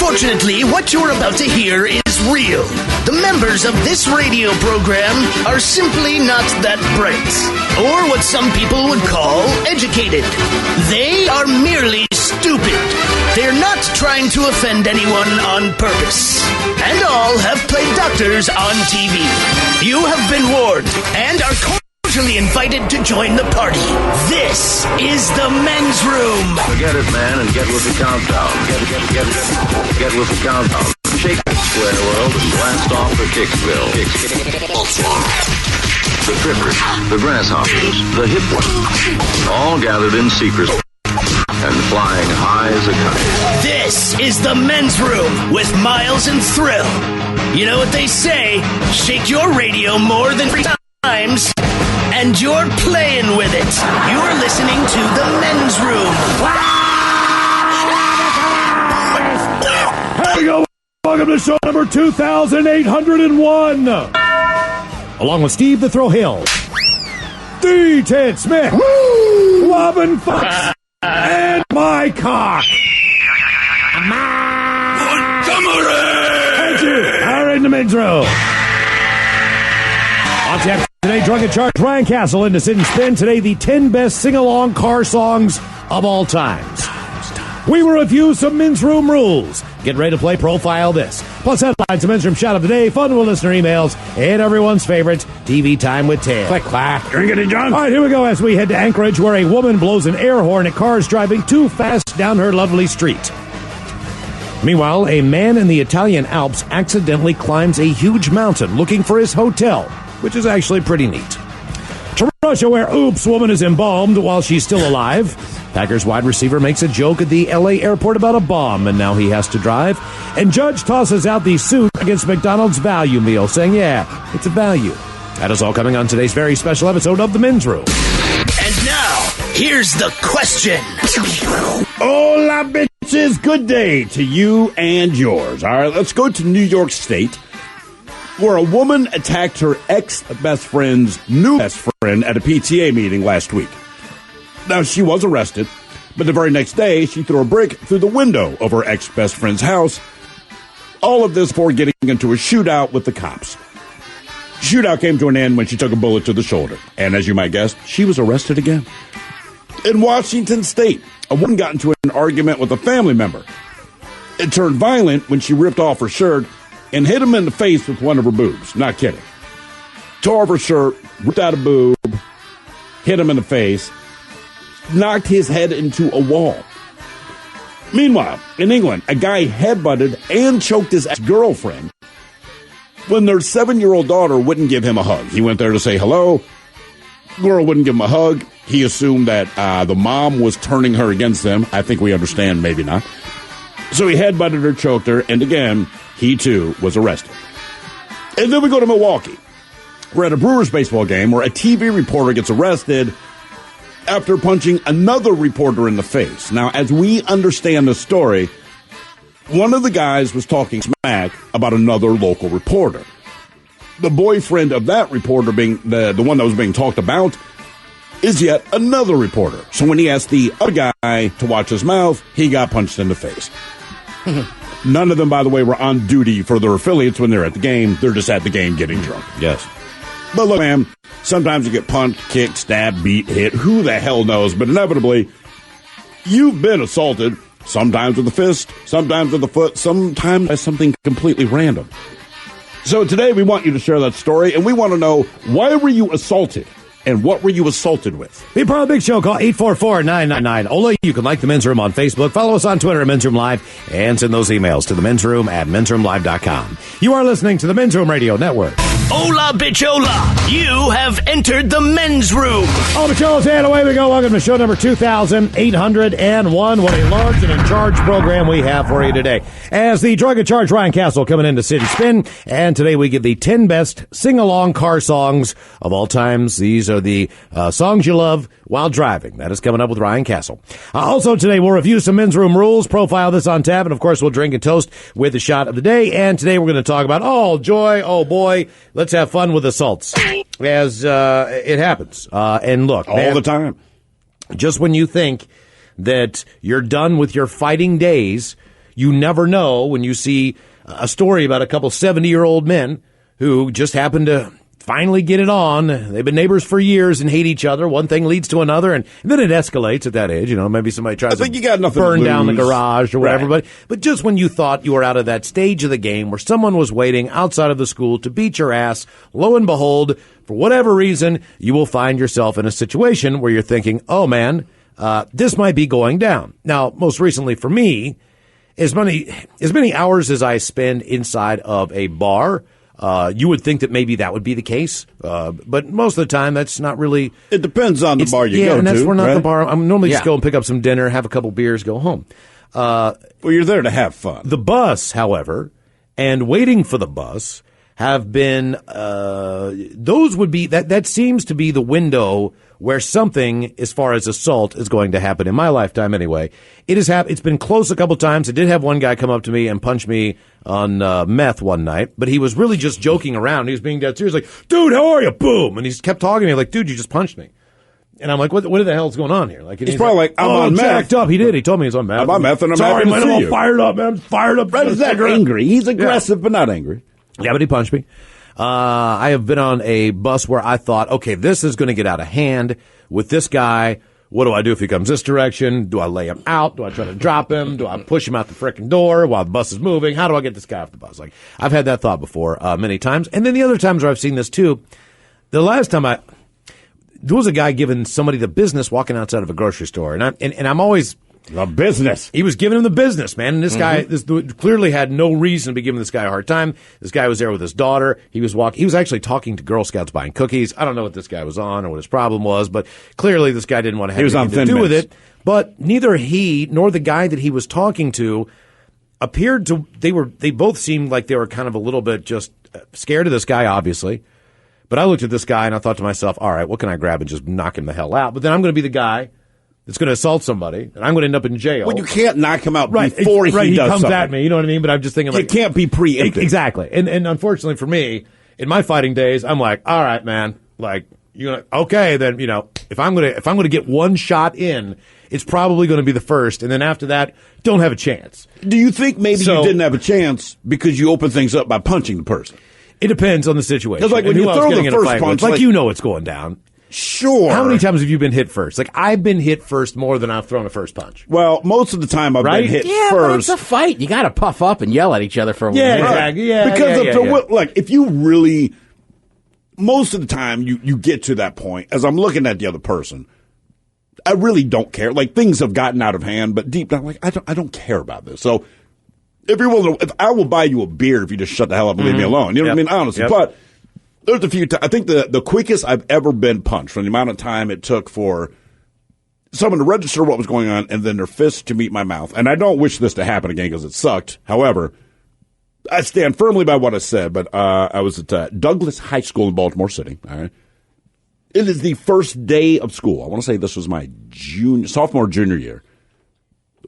Unfortunately, what you're about to hear is real. The members of this radio program are simply not that bright, or what some people would call educated. They are merely stupid. They're not trying to offend anyone on purpose. And all have played doctors on TV. You have been warned and are cordially invited to join the party. This is the men's room. Forget it, man, and get with the countdown. Get with the countdown. Shake the square world and blast off for Kicksville. The trippers, the grasshoppers, the hip ones, all gathered in secret and flying high as a kite. This is the men's room with Miles and Thrill. You know what they say, shake your radio more than 3 times, and you're playing with it. You're listening to the men's room. Here we go. Welcome to show number 2801. Along with Steve the Thrill Hill, D. Ted Smith, Robin Fox, and my cock. Thank you. All right, in the men's room. On tap today, Drunk and Charged, Ryan Castle into Sit and Spin. Today, the 10 best sing-along car songs of all times. We will review some men's room rules. Get ready to play Profile This. Plus headlines, a men's room shout of the day, fun with listener emails, and everyone's favorite TV time with Ted. Click, clack. Drinking and drunk. All right, here we go as we head to Anchorage, where a woman blows an air horn at cars driving too fast down her lovely street. Meanwhile, a man in the Italian Alps accidentally climbs a huge mountain looking for his hotel, which is actually pretty neat. To Russia, where oops, woman is embalmed while she's still alive. Packers wide receiver makes a joke at the L.A. airport about a bomb, and now he has to drive. And judge tosses out the suit against McDonald's value meal, saying, yeah, it's a value. That is all coming on today's very special episode of The Men's Room. And now, here's the question. Hola, bitches. Good day to you and yours. All right, let's go to New York State, where a woman attacked her ex-best friend's new best friend at a PTA meeting last week. Now, she was arrested, but the very next day, she threw a brick through the window of her ex-best friend's house. All of this before getting into a shootout with the cops. Shootout came to an end when she took a bullet to the shoulder. And as you might guess, she was arrested again. In Washington State, a woman got into an argument with a family member. It turned violent when she ripped off her shirt and hit him in the face with one of her boobs. Not kidding. Tore off her shirt, ripped out a boob, hit him in the face, knocked his head into a wall. Meanwhile, in England, a guy headbutted and choked his ex-girlfriend when their 7-year-old daughter wouldn't give him a hug. He went there to say hello. Girl wouldn't give him a hug. He assumed that the mom was turning her against him. I think we understand, maybe not. So he headbutted her, choked her, and again, he too was arrested. And then we go to Milwaukee. We're at a Brewers baseball game where a TV reporter gets arrested after punching another reporter in the face. Now, as we understand the story, one of the guys was talking smack about another local reporter. The boyfriend of that reporter, being the one that was being talked about, is yet another reporter. So when he asked the other guy to watch his mouth, he got punched in the face. None of them, by the way, were on duty for their affiliates when they're at the game. They're just at the game getting drunk. Yes. But look, man, sometimes you get punched, kicked, stabbed, beat, hit. Who the hell knows? But inevitably, you've been assaulted. Sometimes with a fist, sometimes with a foot, sometimes by something completely random. So today we want you to share that story, and we want to know, why were you assaulted? And what were you assaulted with? Be part of the big show. Call 844-999-OLA. You can like The Men's Room on Facebook. Follow us on Twitter at Men's Room Live. And send those emails to themensroom@mensroomlive.com. You are listening to the Men's Room Radio Network. Hola, bitch, hola. You have entered the men's room. All the shows, and away we go. Welcome to show number 2801. What a large and in-charge program we have for you today. As the Drug and Charge, Ryan Castle coming into Sit and Spin. And today we give the 10 best sing-along car songs of all times. These are the songs you love while driving. That is coming up with Ryan Castle. Also today we'll review some men's room rules, profile this on tap, and of course we'll drink and toast with the shot of the day. And today we're going to talk about, oh joy, oh boy, let's have fun with assaults. As it happens. And look, all the time. Just when you think that you're done with your fighting days, You never know when you see a story about a couple 70-year-old men who just happen to finally get it on. They've been neighbors for years and hate each other. One thing leads to another, and then it escalates at that age. Maybe somebody tries to burn down the garage or whatever. Right. But just when you thought you were out of that stage of the game where someone was waiting outside of the school to beat your ass, lo and behold, for whatever reason, you will find yourself in a situation where you're thinking, oh, man, this might be going down. Now, most recently for me, as many hours as I spend inside of a bar, you would think that maybe that would be the case, but most of the time that's not really. It depends on the bar you go to. Yeah, and that's where not right? the bar. I'm normally just go and pick up some dinner, have a couple beers, go home. Well, you're there to have fun. The bus, however, and waiting for the bus have been those would be that seems to be the window where something as far as assault is going to happen in my lifetime anyway. It's been close a couple times. I did have one guy come up to me and punch me on meth one night, but he was really just joking around. He was being dead serious, like, dude, how are you? Boom. And he kept talking to me like, dude, you just punched me. And I'm like, what the hell's going on here? Like, he's probably like, I'm on meth. Jacked up. He did. He told me he's on meth. I'm on meth and I'm sorry, happy to man, see I'm you. all fired up, man. I'm fired up. Right, he's that angry. He's aggressive, but not angry. Yeah, but he punched me. I have been on a bus where I thought, okay, this is going to get out of hand with this guy. What do I do if he comes this direction? Do I lay him out? Do I try to drop him? Do I push him out the frickin' door while the bus is moving? How do I get this guy off the bus? Like, I've had that thought before many times. And then the other times where I've seen this too, the last time there was a guy giving somebody the business walking outside of a grocery store. And I'm always... The business. He was giving him the business, man. And this guy clearly had no reason to be giving this guy a hard time. This guy was there with his daughter. He was actually talking to Girl Scouts buying cookies. I don't know what this guy was on or what his problem was, but clearly this guy didn't want to have anything to do with it. But neither he nor the guy that he was talking to appeared to, they both seemed like they were kind of a little bit just scared of this guy, obviously. But I looked at this guy and I thought to myself, all right, what can I grab and just knock him the hell out? But then I'm going to be the guy that's going to assault somebody, and I'm going to end up in jail. Well, you can't knock him out right, before right, he does comes something. at me, you know what I mean? But I'm just thinking, like, it can't be preemptive. Exactly. And unfortunately for me, in my fighting days, I'm like, all right, man, like, okay, then, if I'm going to get one shot in, it's probably going to be the first, and then after that, don't have a chance. Do you think maybe you didn't have a chance because you opened things up by punching the person? It depends on the situation. Because, like, when you throw the first punch, like, it's going down. Sure. How many times have you been hit first? Like, I've been hit first more than I've thrown a first punch. Well, most of the time I've been hit first. Yeah, but it's a fight. You got to puff up and yell at each other for a minute. Exactly. Yeah, because like, if you really, most of the time you get to that point, as I'm looking at the other person, I really don't care. Like, things have gotten out of hand, but deep down, like, I don't care about this. So, if you're willing to, I will buy you a beer if you just shut the hell up and leave me alone. You know what I mean? Honestly. But there's a few times. I think the quickest I've ever been punched, from the amount of time it took for someone to register what was going on and then their fist to meet my mouth. And I don't wish this to happen again because it sucked. However, I stand firmly by what I said, but I was at Douglas High School in Baltimore City. All right. It is the first day of school. I want to say this was my sophomore, junior year.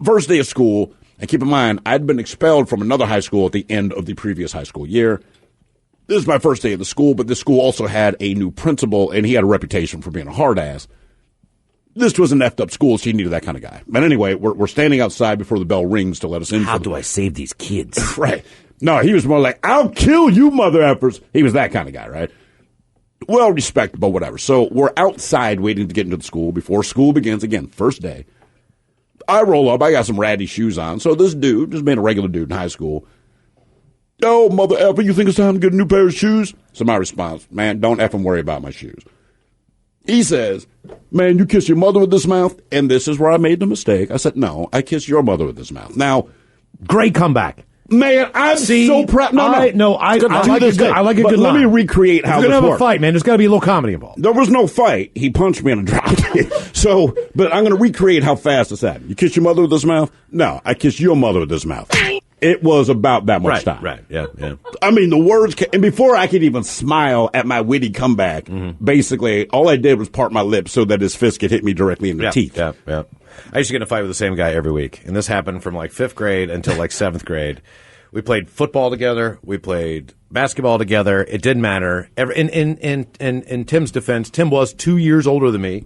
First day of school. And keep in mind, I'd been expelled from another high school at the end of the previous high school year. This is my first day of the school, but this school also had a new principal, and he had a reputation for being a hard ass. This was an effed up school, so he needed that kind of guy. But anyway, we're standing outside before the bell rings to let us in. How do I save these kids? Right. No, he was more like, I'll kill you, mother effers. He was that kind of guy, right? Well respectable, whatever. So we're outside waiting to get into the school before school begins. Again, first day. I roll up. I got some ratty shoes on. So this dude, just being a regular dude in high school, oh, mother effer, you think it's time to get a new pair of shoes? So my response, man, don't effing worry about my shoes. He says, man, you kiss your mother with this mouth? And this is where I made the mistake. I said, no, I kiss your mother with this mouth. Now, great comeback. Man, I'm so proud. I like a good Let me recreate how this works. We're going to have a fight, man. There's got to be a little comedy involved. There was no fight. He punched me and I dropped it. So, but I'm going to recreate how fast this happened. You kiss your mother with this mouth? No, I kiss your mother with this mouth. It was about that much time. Right, yeah. I mean, the words and before I could even smile at my witty comeback, basically, all I did was part my lips so that his fist could hit me directly in the teeth. Yeah. I used to get in a fight with the same guy every week, and this happened from like 5th grade until like 7th grade. We played football together. We played basketball together. It didn't matter. In Tim's defense, Tim was 2 years older than me.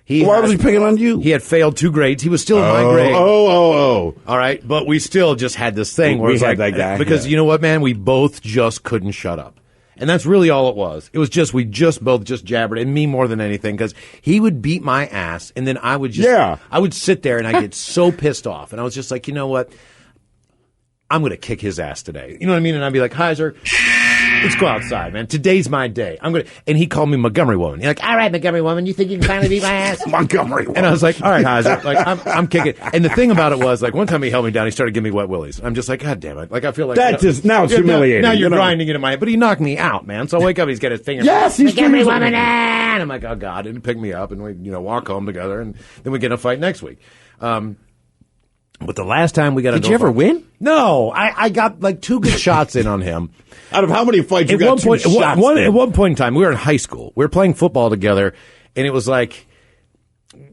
Why was he picking on you? He had failed 2 grades. He was still in my grade. Oh. All right, but we still just had this thing where We it's had like, that guy, because yeah. you know what, man? We both just couldn't shut up. And that's really all it was. It was just, we just both just jabbered, and me more than anything, because he would beat my ass, and then I would just, I would sit there and I'd get so pissed off. And I was just like, you know what? I'm going to kick his ass today. You know what I mean? And I'd be like, Heiser, let's go outside, man. Today's my day. And he called me Montgomery Woman. He's like, all right, Montgomery Woman, you think you can finally beat my ass? Montgomery Woman. And I was like, all right, Heiser. Like, I'm kicking. And the thing about it was, like, one time he held me down, he started giving me wet willies. I'm just like, God damn it. Like, I feel like. Now it's humiliating. Now you're grinding it in my head. But he knocked me out, man. So I wake up, he's got his finger. Yes, he's Montgomery Woman. And I'm like, oh, God. And he picked me up, and we, walk home together, and then we get in a fight next week. But the last time we got Did you ever win? No, I got like 2 good shots in on him. Out of how many fights you got 2 shots in? At one point in time, we were in high school. We were playing football together, and it was like,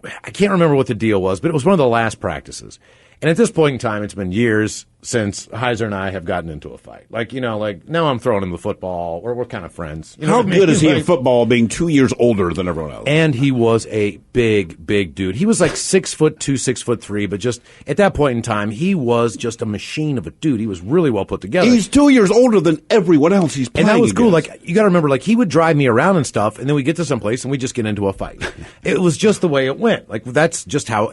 I can't remember what the deal was, but it was one of the last practices. And at this point in time, it's been years since Heiser and I have gotten into a fight. Like, now I'm throwing him the football, or we're kind of friends. You know How what I mean? good is he at football being 2 years older than everyone else? And he was a big, big dude. He was like 6'2", 6'3", but just at that point in time, he was just a machine of a dude. He was really well put together. He's 2 years older than everyone else he's playing And that was cool. against. Like, you got to remember, like, he would drive me around and stuff, and then we get to some place and we just get into a fight. It was just the way it went. Like, that's just how.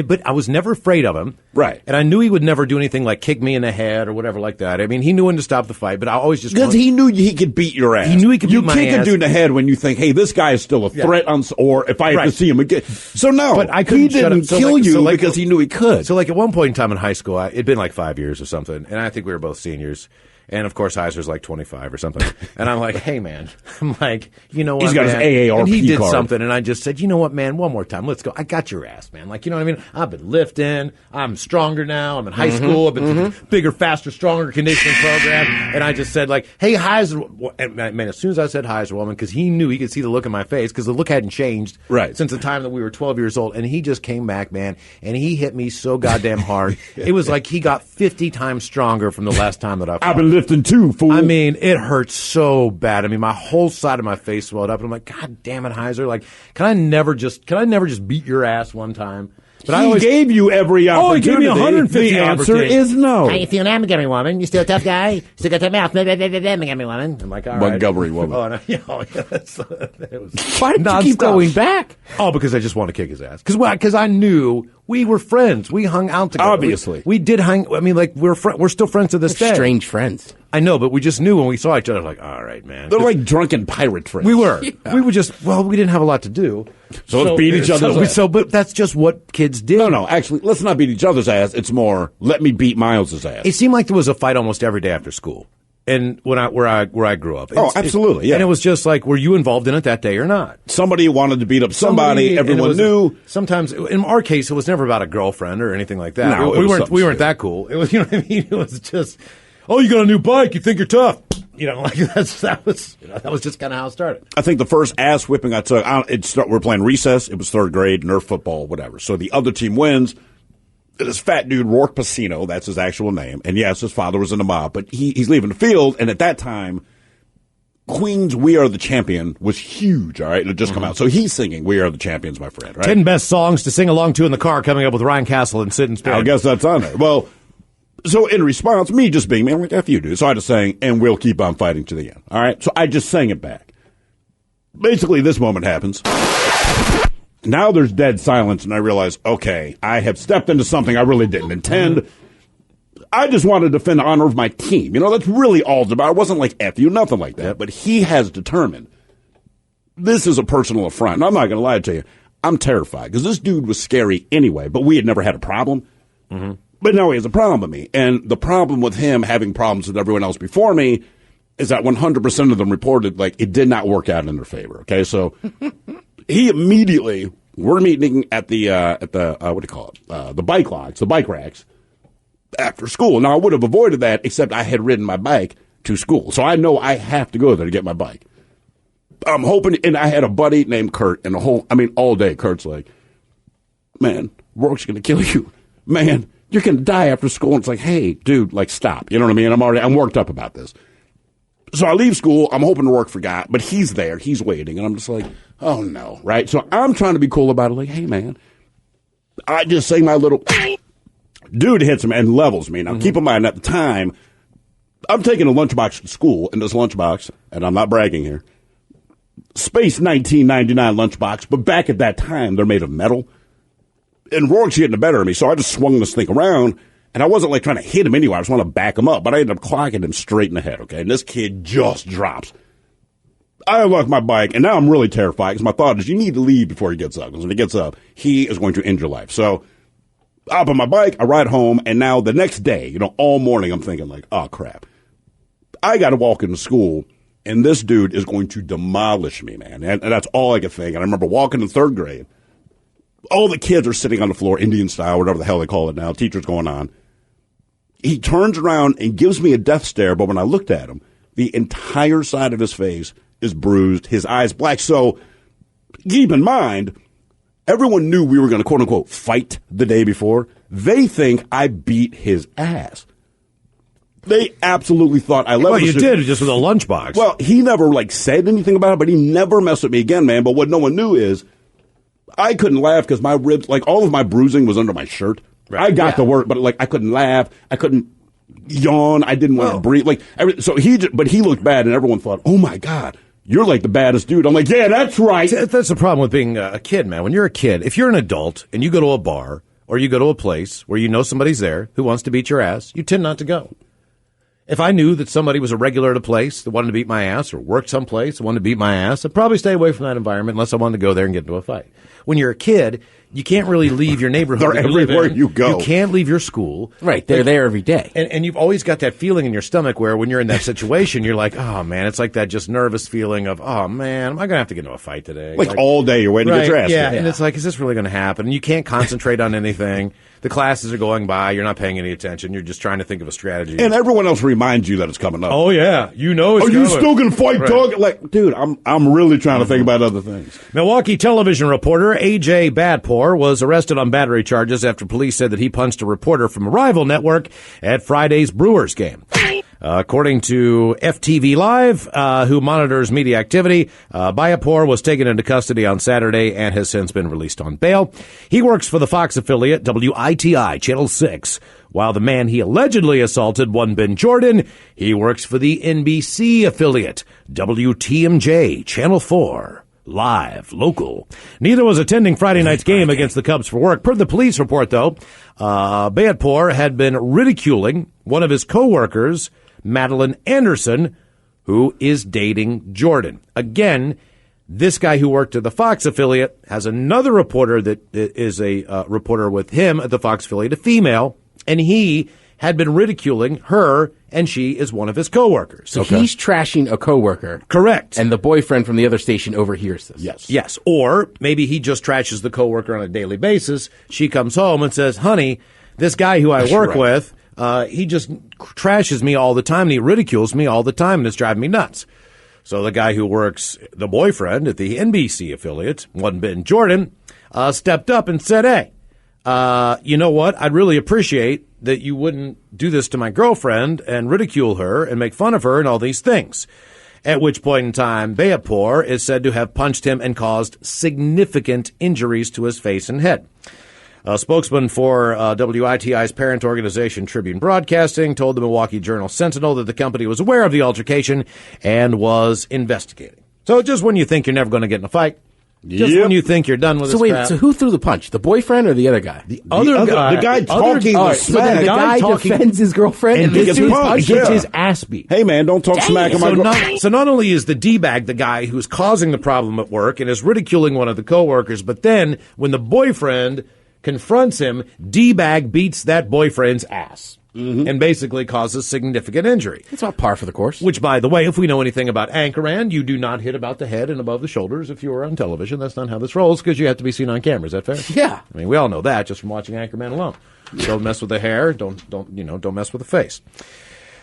But I was never afraid of him. Right. And I knew he would never do anything like kick me in the head or whatever like that. I mean, he knew when to stop the fight, but I always just because he knew he could beat your ass. He knew he could beat my ass. You kick a dude in the head when you think, hey, this guy is still a threat, or if I have to see him again. So no, but I he didn't kill you because he knew he could. So like at one point in time in high school, it'd been like 5 years or something, and I think we were both seniors. And, of course, Heiser's like 25 or something. And I'm like, hey, man. I'm like, you know what, He's got man? his AARP And he did card. something, and I just said, you know what, man, one more time. Let's go. I got your ass, man. Like, you know what I mean? I've been lifting. I'm stronger now. I'm in high school. I've been to bigger, faster, stronger conditioning program. And I just said, like, hey, Heiser. And, man, as soon as I said Heiser Woman, because he knew he could see the look in my face, because the look hadn't changed since the time that we were 12 years old. And he just came back, man, and he hit me so goddamn hard. It was like he got 50 times stronger from the last time that I fought. I've been lifting too, fool. I mean, it hurt so bad. I mean, my whole side of my face swelled up, and I'm like, God damn it, Heiser! Like, can I never just beat your ass one time? But he gave you every opportunity. He gave me 150 The answer is no. How you feeling, Montgomery Woman? You still a tough guy? Still got that mouth, Montgomery Woman? I'm like, all right. Montgomery Woman. Oh, no, it was Why did you keep going back? Oh, because I just want to kick his ass. Because I knew we were friends. We hung out together. Obviously. We did hang. I mean, like, we're still friends to this day. Strange friends. I know, but we just knew when we saw each other, like, all right, man. They're like drunken pirate friends. We were. Yeah. We were just, we didn't have a lot to do. So let's beat each other's ass. But that's just what kids did. No, actually, let's not beat each other's ass. It's more, let me beat Miles's ass. It seemed like there was a fight almost every day after school. And where I grew up. Absolutely, yeah. And it was just like, were you involved in it that day or not? Somebody wanted to beat up somebody. Everyone knew. Sometimes, in our case, it was never about a girlfriend or anything like that. No, we weren't that cool. It was, you know what I mean? It was just, oh, you got a new bike. You think you're tough. You know, like that was just kind of how it started. I think the first ass whipping I took, we're playing recess. It was third grade, Nerf football, whatever. So the other team wins. This fat dude, Rourke Pacino, that's his actual name. And yes, his father was in the mob, but he's leaving the field. And at that time, Queen's We Are the Champion was huge, all right? It had just come out. So he's singing We Are the Champions, my friend, right? 10 best songs to sing along to in the car coming up with Ryan Castle and Sid and Spin. I guess that's on there. Well, so in response, me just being me, I'm like, F you, dude. So I just sang, and we'll keep on fighting to the end, all right? So I just sang it back. Basically, this moment happens. Now there's dead silence, and I realize, okay, I have stepped into something I really didn't intend. I just want to defend the honor of my team. You know, that's really all it's about. It wasn't like F you, nothing like that. But he has determined this is a personal affront. And I'm not going to lie to you. I'm terrified because this dude was scary anyway, but we had never had a problem. Mm-hmm. But now he has a problem with me. And the problem with him having problems with everyone else before me is that 100% of them reported, like, it did not work out in their favor. Okay, so he immediately, we're meeting at the what do you call it? The bike lots, the bike racks after school. Now, I would have avoided that, except I had ridden my bike to school. So I know I have to go there to get my bike. I'm hoping, and I had a buddy named Kurt, and all day, Kurt's like, man, Rourke's going to kill you. Man, you're going to die after school. And it's like, hey, dude, like, stop. You know what I mean? I'm worked up about this. So I leave school. I'm hoping to work for God, but he's there. He's waiting. And I'm just like, oh, no, right? So I'm trying to be cool about it. Like, hey, man, I just say my little dude hits him and levels me. Now, keep in mind, at the time, I'm taking a lunchbox to school, and this lunchbox, and I'm not bragging here, Space 1999 lunchbox, but back at that time, they're made of metal. And Rourke's getting the better of me, so I just swung this thing around. And I wasn't, like, trying to hit him anyway. I just want to back him up. But I ended up clocking him straight in the head, okay? And this kid just drops. I unlock my bike, and now I'm really terrified because my thought is you need to leave before he gets up. Because when he gets up, he is going to end your life. So I hop on my bike, I ride home, and now the next day, all morning I'm thinking, like, oh, crap. I got to walk into school, and this dude is going to demolish me, man. And that's all I could think. And I remember walking in third grade. All the kids are sitting on the floor, Indian style, whatever the hell they call it now. Teacher's going on. He turns around and gives me a death stare, but when I looked at him, the entire side of his face is bruised, his eyes black. So keep in mind, everyone knew we were going to, quote-unquote, fight the day before. They think I beat his ass. They absolutely thought I left. Well, you did, just with a lunchbox. Well, he never, said anything about it, but he never messed with me again, man. But what no one knew is I couldn't laugh because my ribs, all of my bruising was under my shirt. Right. I got to work, but I couldn't laugh. I couldn't yawn. I didn't want to breathe. So he looked bad, and everyone thought, "Oh my God, you're like the baddest dude." I'm like, "Yeah, that's right." That's the problem with being a kid, man. When you're a kid, if you're an adult and you go to a bar or you go to a place where you know somebody's there who wants to beat your ass, you tend not to go. If I knew that somebody was a regular at a place that wanted to beat my ass or worked someplace that wanted to beat my ass, I'd probably stay away from that environment unless I wanted to go there and get into a fight. When you're a kid, you can't really leave your neighborhood. They're everywhere you go. You can't leave your school. Right, they're there every day. And you've always got that feeling in your stomach where when you're in that situation, you're like, oh, man, it's like that just nervous feeling of, oh, man, am I going to have to get into a fight today? All day you're waiting to get your ass yeah, kicked. and it's like, is this really going to happen? And you can't concentrate on anything. The classes are going by. You're not paying any attention. You're just trying to think of a strategy. And everyone else reminds you that it's coming up. Oh, yeah. It's Are you still going to fight, dog? Dude, I'm really trying to think about other things. Milwaukee television reporter A.J. Badpour was arrested on battery charges after police said that he punched a reporter from a rival network at Friday's Brewers game. According to FTV Live, who monitors media activity, Badpour was taken into custody on Saturday and has since been released on bail. He works for the Fox affiliate WITI, Channel 6. While the man he allegedly assaulted, one Ben Jordan, he works for the NBC affiliate, WTMJ, Channel 4. Live, local. Neither was attending Friday night's game against the Cubs for work. Per the police report, though, Badpour had been ridiculing one of his co-workers, Madeline Anderson, who is dating Jordan. Again, this guy who worked at the Fox affiliate has another reporter that is a reporter with him at the Fox affiliate, a female, and he had been ridiculing her, and she is one of his coworkers. So he's trashing a coworker. Correct. And the boyfriend from the other station overhears this. Yes. Or maybe he just trashes the coworker on a daily basis. She comes home and says, honey, this guy who I work with, he just trashes me all the time, and he ridicules me all the time, and it's driving me nuts. So the guy who works, the boyfriend at the NBC affiliate, one Ben Jordan, stepped up and said, hey, you know what? I'd really appreciate that you wouldn't do this to my girlfriend and ridicule her and make fun of her and all these things. At which point in time, Badpour is said to have punched him and caused significant injuries to his face and head. A spokesman for WITI's parent organization, Tribune Broadcasting, told the Milwaukee Journal-Sentinel that the company was aware of the altercation and was investigating. So just when you think you're never going to get in a fight, just when you think you're done with this crap. So who threw the punch? The boyfriend or the other guy? The other guy. The guy talking the smack. So the guy defends his girlfriend and this dude punched gets his ass beat. Hey, man, don't talk smack on my girlfriend. So not only is the D-bag the guy who's causing the problem at work and is ridiculing one of the coworkers, but then when the boyfriend confronts him, D-bag beats that boyfriend's ass. And basically causes significant injury. It's about par for the course. Which, by the way, if we know anything about Anchorman, you do not hit about the head and above the shoulders if you are on television. That's not how this rolls because you have to be seen on camera. Is that fair? Yeah. I mean, we all know that just from watching Anchorman alone. Don't mess with the hair. Don't mess with the face.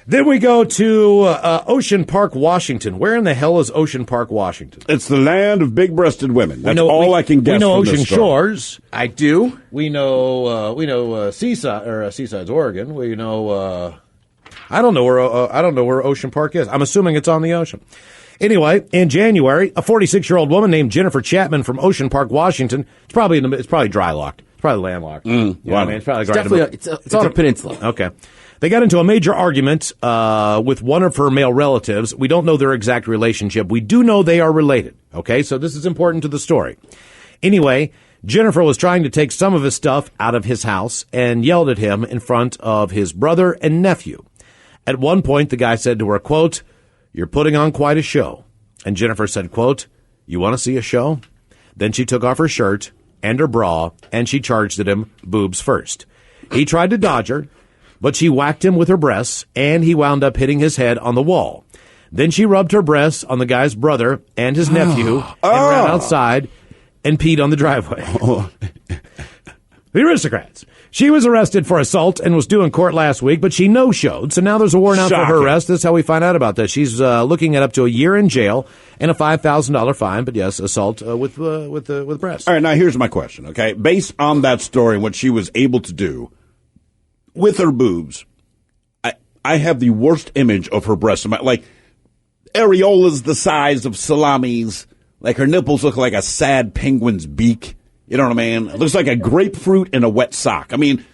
Then we go to Ocean Park, Washington. Where in the hell is Ocean Park, Washington? It's the land of big-breasted women. That's all I can guess. We know from Ocean Shores. I do. We know Seaside, or Seaside's Oregon. We know I don't know where Ocean Park is. I'm assuming it's on the ocean. Anyway, in January, a 46-year-old woman named Jennifer Chapman from Ocean Park, Washington. It's probably dry locked. It's probably landlocked. You know what I mean? It's probably it's on a peninsula. Okay. They got into a major argument with one of her male relatives. We don't know their exact relationship. We do know they are related. Okay, so this is important to the story. Anyway, Jennifer was trying to take some of his stuff out of his house and yelled at him in front of his brother and nephew. At one point, the guy said to her, quote, "You're putting on quite a show." And Jennifer said, quote, "You want to see a show?" Then she took off her shirt and her bra, and she charged at him boobs first. He tried to dodge her, but she whacked him with her breasts, and he wound up hitting his head on the wall. Then she rubbed her breasts on the guy's brother and his nephew and ran outside and peed on the driveway. The aristocrats. She was arrested for assault and was due in court last week, but she no-showed, so now there's a warrant out for her arrest. That's how we find out about this. She's looking at up to a year in jail and a $5,000 fine, but yes, assault with breasts. All right, now here's my question, okay? Based on that story and what she was able to do with her boobs, I have the worst image of her breasts. Like, areolas the size of salamis. Like, her nipples look like a sad penguin's beak. You know what I mean? It looks like a grapefruit in a wet sock. I mean,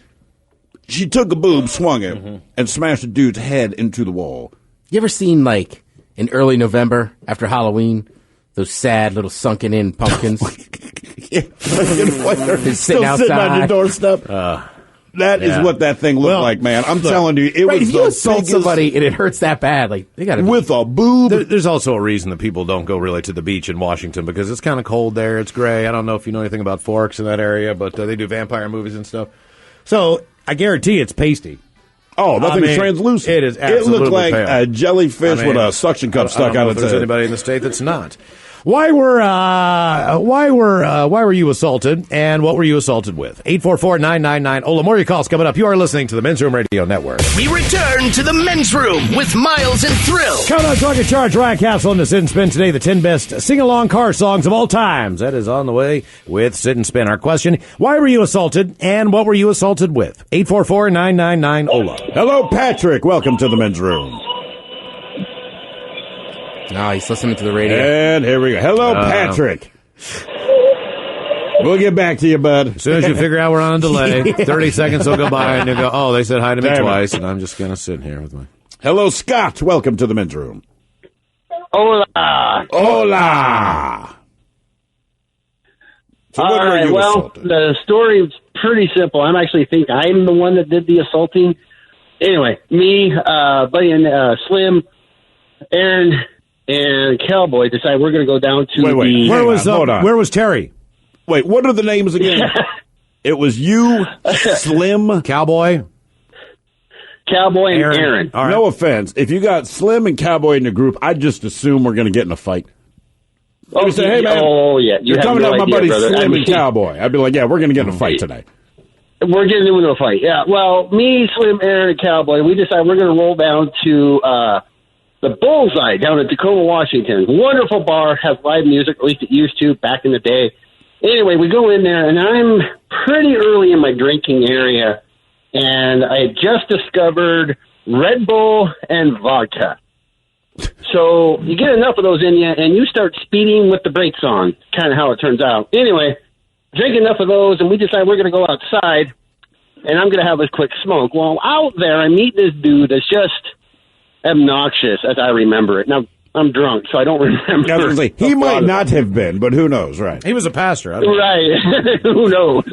she took a boob, swung it, and smashed a dude's head into the wall. You ever seen, like, in early November after Halloween, those sad little sunken-in pumpkins? Yeah, sitting outside. Sitting on your doorstep. That is what that thing looked like, man. I'm telling you, it was if you assault somebody and it hurts that bad, like they got to with a boob. There's also a reason that people don't go really to the beach in Washington because it's kind of cold there. It's gray. I don't know if you know anything about Forks in that area, but they do vampire movies and stuff. So I guarantee it's pasty. Oh, nothing's translucent. It is absolutely It looked like pale. a jellyfish with a suction cup stuck out of its head. There's anybody in the state that's not. Why were you assaulted, and what were you assaulted with? 844-999. Ola, more of your calls coming up. You are listening to the Men's Room Radio Network. We return to the Men's Room with Miles and Thrill. Coming on Drug and Charge, Ryan Castle in the Sit and Spin today, the 10 best sing-along car songs of all times. That is on the way with Sit and Spin. Our question, why were you assaulted, and what were you assaulted with? 844-999. Ola. Hello, Patrick. Welcome to the Men's Room. No, he's listening to the radio. And here we go. Hello, Patrick. We'll get back to you, bud. As soon as you figure out we're on a delay, 30 seconds will go by, and you'll go, oh, they said hi to me twice, and I'm just going to sit here with my... Hello, Scott. Welcome to the Men's Room. Hola. Hola. So what were you assaulted? The story is pretty simple. I actually think I'm the one that did the assaulting. Anyway, me, Buddy, and Slim, Aaron, and Cowboy decided we're going to go down to Where was Terry? Wait, what are the names again? It was you, Slim, Cowboy, and Aaron. All right. No offense. If you got Slim and Cowboy in the group, I'd just assume we're going to get in a fight. Oh, say, hey, man, you're coming out my buddy Slim and Cowboy. I'd be like, yeah, we're going to get in a fight today. We're getting into a fight. Yeah, well, me, Slim, Aaron, and Cowboy, we decided we're going to roll down to the Bullseye down in Tacoma, Washington. Wonderful bar, has live music, at least it used to back in the day. Anyway, we go in there, and I'm pretty early in my drinking area, and I had just discovered Red Bull and vodka. So you get enough of those in you, and you start speeding with the brakes on, kind of how it turns out. Anyway, drink enough of those, and we decide we're going to go outside, and I'm going to have a quick smoke. Well, out there, I meet this dude that's just obnoxious, as I remember it. Now, I'm drunk, so I don't remember. He might not have been, but who knows, right? He was a pastor. Right. Who knows?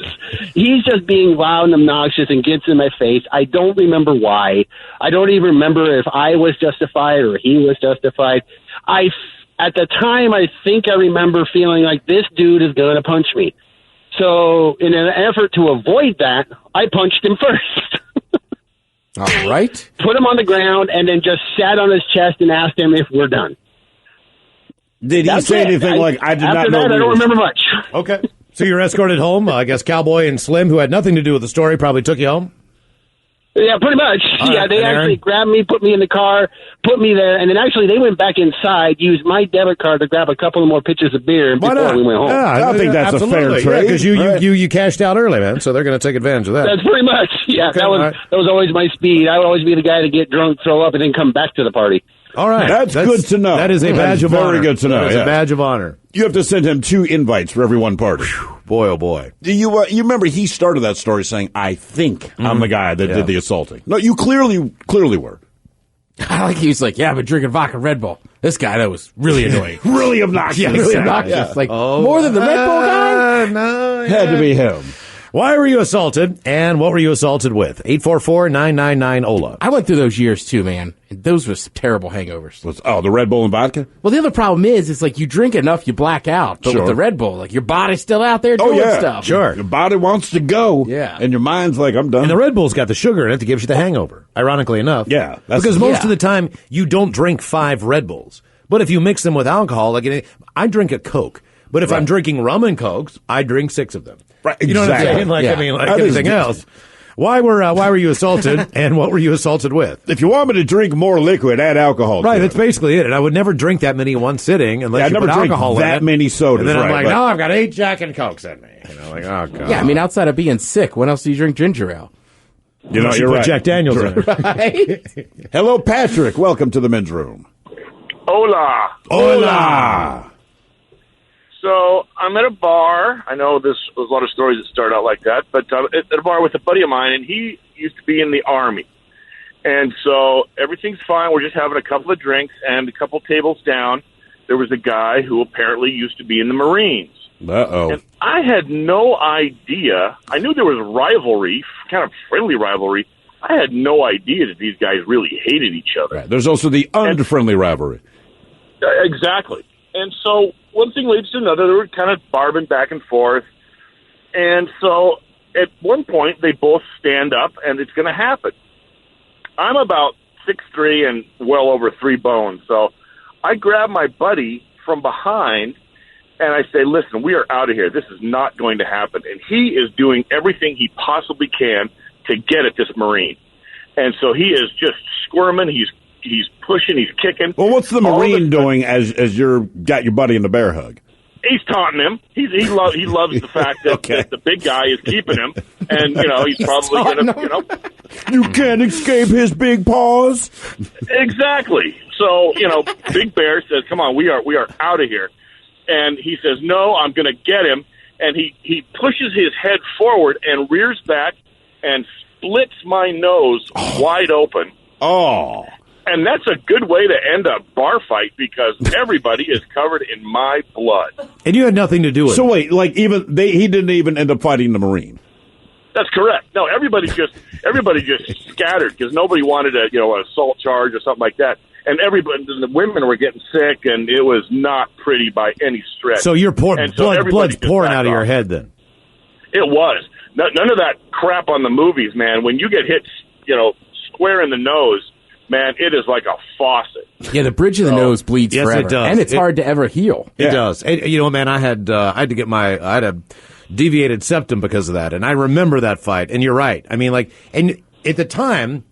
He's just being loud and obnoxious and gets in my face. I don't remember why. I don't even remember if I was justified or he was justified. At the time, I think I remember feeling like this dude is going to punch me. So in an effort to avoid that, I punched him first. All right. Put him on the ground and then just sat on his chest and asked him if we're done. Did he say anything like, I did not know? After that, I don't remember much. Okay. So you're escorted home. I guess Cowboy and Slim, who had nothing to do with the story, probably took you home? Yeah, pretty much. All yeah, right, they and Aaron? actually grabbed me, put me in the car, put me there, and then actually they went back inside, used my debit card to grab a couple of more pitches of beer Why before not? we went home. Yeah, I think that's a fair absolutely. trade. Because you cashed out early, man. So they're going to take advantage of that. That's pretty much. Yeah, Okay, that was all right. that was always my speed. I would always be the guy to get drunk, throw up, and then come back to the party. All right. That's good to know. That is a That badge is of very honor. good to know, That is yeah. a badge of honor. You have to send him 2 invites for every one party. Boy, oh boy. Do you remember he started that story saying, "I think I'm the guy that did the assaulting." No, you clearly were. I like he was like, yeah, I've been drinking vodka Red Bull. This guy, that was really annoying. Really obnoxious. Yeah, really obnoxious. Like, more than the Red Bull guy? No. Had to be him. Why were you assaulted, and what were you assaulted with? 844-999-OLA. I went through those years too, man. And those were some terrible hangovers. The Red Bull and vodka? Well, the other problem is, it's like you drink enough, you black out. But Sure. with the Red Bull, like your body's still out there doing stuff. Sure. Your body wants to go. Yeah. And your mind's like, I'm done. And the Red Bull's got the sugar in it that gives you the hangover, ironically enough. Yeah, that's- Because most yeah. of the time, you don't drink 5 Red Bulls. But if you mix them with alcohol, like I drink a Coke. But if I'm drinking rum and Cokes, I drink 6 of them. Right, You know what I'm exactly. saying? Like, Yeah. I mean, like That is anything good. else. Why were you assaulted, and what were you assaulted with? If you want me to drink more liquid, add alcohol Right, to that's it. basically it. And I would never drink that many in one sitting unless Yeah, I you never put drink alcohol that in it. many sodas, And then I'm right, like, but- no, I've got 8 Jack and Cokes in me. You know, like, oh, God. Yeah, I mean, outside of being sick, when else do you drink ginger ale? You know, You you're put right. Jack Daniels in it. Right? Hello, Patrick. Welcome to the men's room. Hola. Hola. So I'm at a bar. I know there's a lot of stories that start out like that, but at a bar with a buddy of mine, and he used to be in the Army. And so everything's fine. We're just having a couple of drinks, and a couple tables down, there was a guy who apparently used to be in the Marines. Uh-oh. And I had no idea. I knew there was rivalry, kind of friendly rivalry. I had no idea that these guys really hated each other. Right. There's also the unfriendly rivalry. Exactly. And so one thing leads to another. They were kind of barbing back and forth. And so at one point, they both stand up, and it's going to happen. I'm about 6'3" and well over 3 bones. So I grab my buddy from behind, and I say, listen, we are out of here. This is not going to happen. And he is doing everything he possibly can to get at this Marine. And so he is just squirming. He's pushing. He's kicking. Well, what's the All Marine of a doing as you're got your buddy in the bear hug? He's taunting him. He loves the fact that, Okay. that the big guy is keeping him, and he's probably going to You can't escape his big paws. exactly. So Big Bear says, "Come on, we are out of here," and he says, "No, I'm going to get him," and he pushes his head forward and rears back and splits my nose wide open. Oh. And that's a good way to end a bar fight because everybody is covered in my blood. And you had nothing to do with So it. wait, like he didn't even end up fighting the Marine. That's correct. No, everybody just scattered because nobody wanted an assault charge or something like that. And the women were getting sick, and it was not pretty by any stretch. So your And so everybody blood's just pouring backed out of your off. head then. It was. None of that crap on the movies, man. When you get hit, square in the nose, man, it is like a faucet. Yeah, the bridge of the nose bleeds Yes, it forever. does. And it's It- hard to ever heal. It does. And, man, I had a deviated septum because of that, and I remember that fight. And you're right. I mean, and at the time,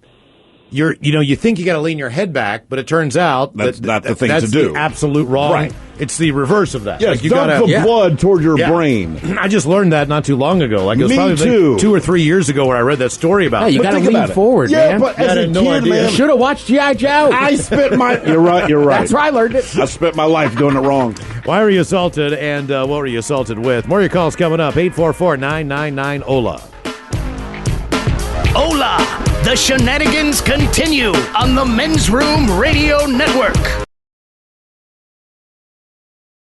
you think you got to lean your head back, but it turns out That's not the thing that's to do. The absolute wrong. Right. It's the reverse of that. Yes, Like, you dump gotta the blood toward your brain. I just learned that not too long ago. Like it was Me probably too. 2 or 3 years ago where I read that story about. Yeah, it. you But got to think lean about it. forward, Yeah, man. but I as had a no kid, idea. man, Should have watched G.I. Joe. I spent my. You're right. You're right. That's where I learned it. I spent my life doing it wrong. Why were you assaulted, and what were you assaulted with? More of your calls coming up. 844-999-OLA. Hola! The shenanigans continue on the Men's Room Radio Network.